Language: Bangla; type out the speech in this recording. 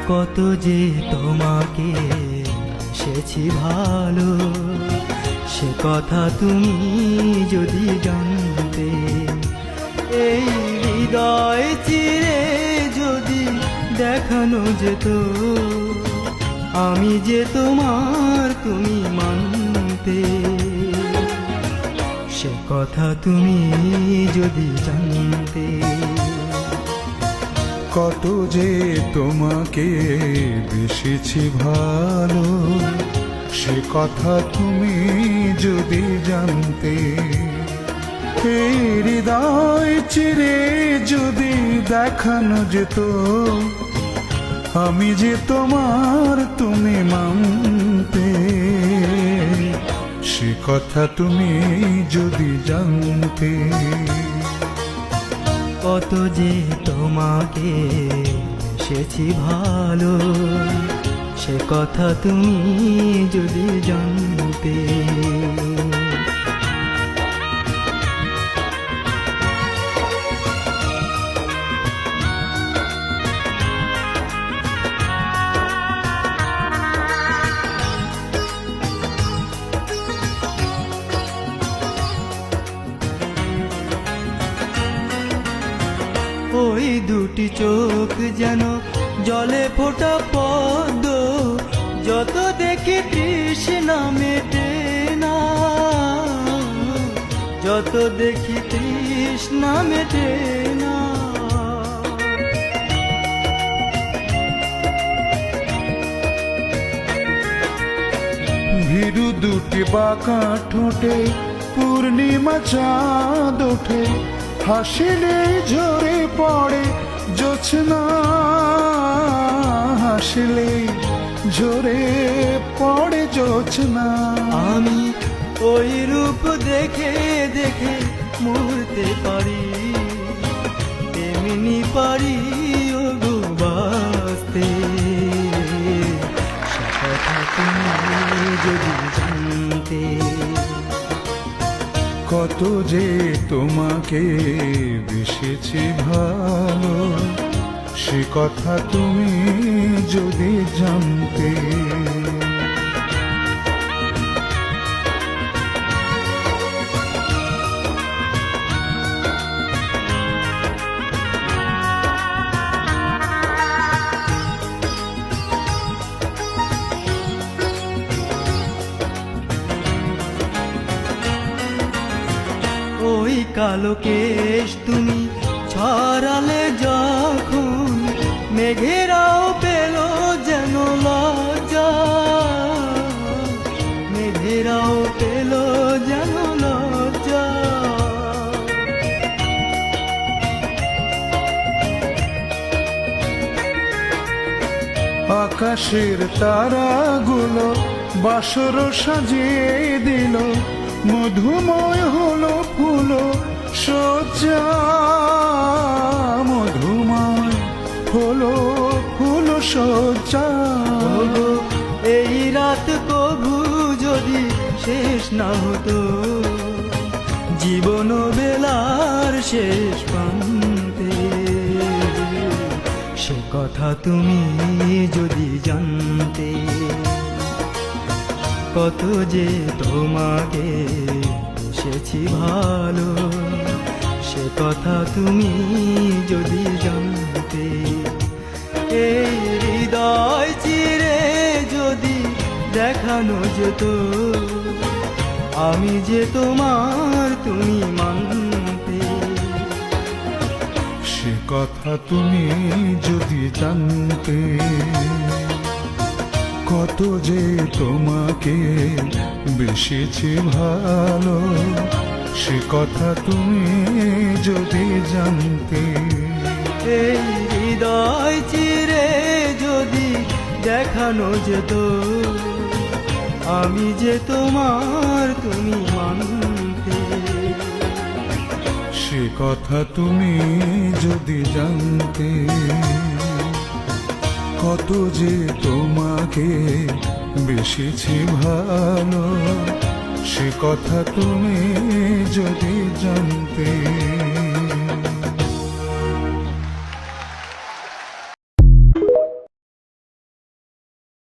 কত যে তোমাকে বেসেছি ভালো, সে কথা তুমি যদি জানতে। এই হৃদয় চিরে যদি দেখানো যেত, আমি যে তোমার তুমি মানতে। সে কথা তুমি যদি জানতে। কত যে তোমাকে বেসেছি ভালো, সে কথা তুমি যদি জানতে। এই হৃদয় চিরে যদি দেখানো যেত, আমি যে তোমার তুমি মানতে। সে কথা তুমি যদি জানতে। কত যে তোমাকে বেসেছি ভালো, সে কথা তুমি যদি জানতে। ওই দুটি চোখ যেন জলে ফোটা পদ্ম, যত দেখি তৃষ্ণা মেটে না, যত দেখি তৃষ্ণা মেটে না। ভীরু দুটি বাঁকা ঠোঁটে পূর্ণিমা চাঁদ ওঠে, হাসিলে ঝরে পড়ে জোছনা, হাসিলে ঝরে পড়ে জোছনা। আমি ওই রূপ দেখে দেখে মরতে পারি, তেমনি পারি ও গো বাঁচতে। সে কথা তুমি যদি জানতে। কত যে তোমাকে বেসেছি ভালো, সে কথা তুমি যদি জানতে। ওই কালো কেশ তুমি ছড়ালে যখন, মেঘেরাও পেল যেন লজ্জা, মেঘেরাও পেল যেন লজ্জা। আকাশের তারাগুলো বাসর সাজিয়ে দিল, মধুময় হলো ফুল সজ্জা, মধুময় হলো ফুল সজ্জা। এই রাত কবু যদি শেষ না হতো, জীবন বেলার শেষ প্রান্তে। সে কথা তুমি যদি জানতে। কত যে তোমাকে বেসেছি ভালো, সে কথা তুমি যদি জানতে। এই হৃদয় চিরে যদি দেখানো যেত, আমি যে তোমার তুমি মানতে। সে কথা তুমি যদি জানতে। কত যে তোমাকে বেসেছি ভালো, সে কথা তুমি যদি জানতে। এই হৃদয় চিরে যদি দেখানো যেত, আমি যে তোমার তুমি মানতে। সে কথা তুমি যদি জানতে। কত যে তোমাকে বেসেছি ভালো, সে কথা তুমি যদি জানতে।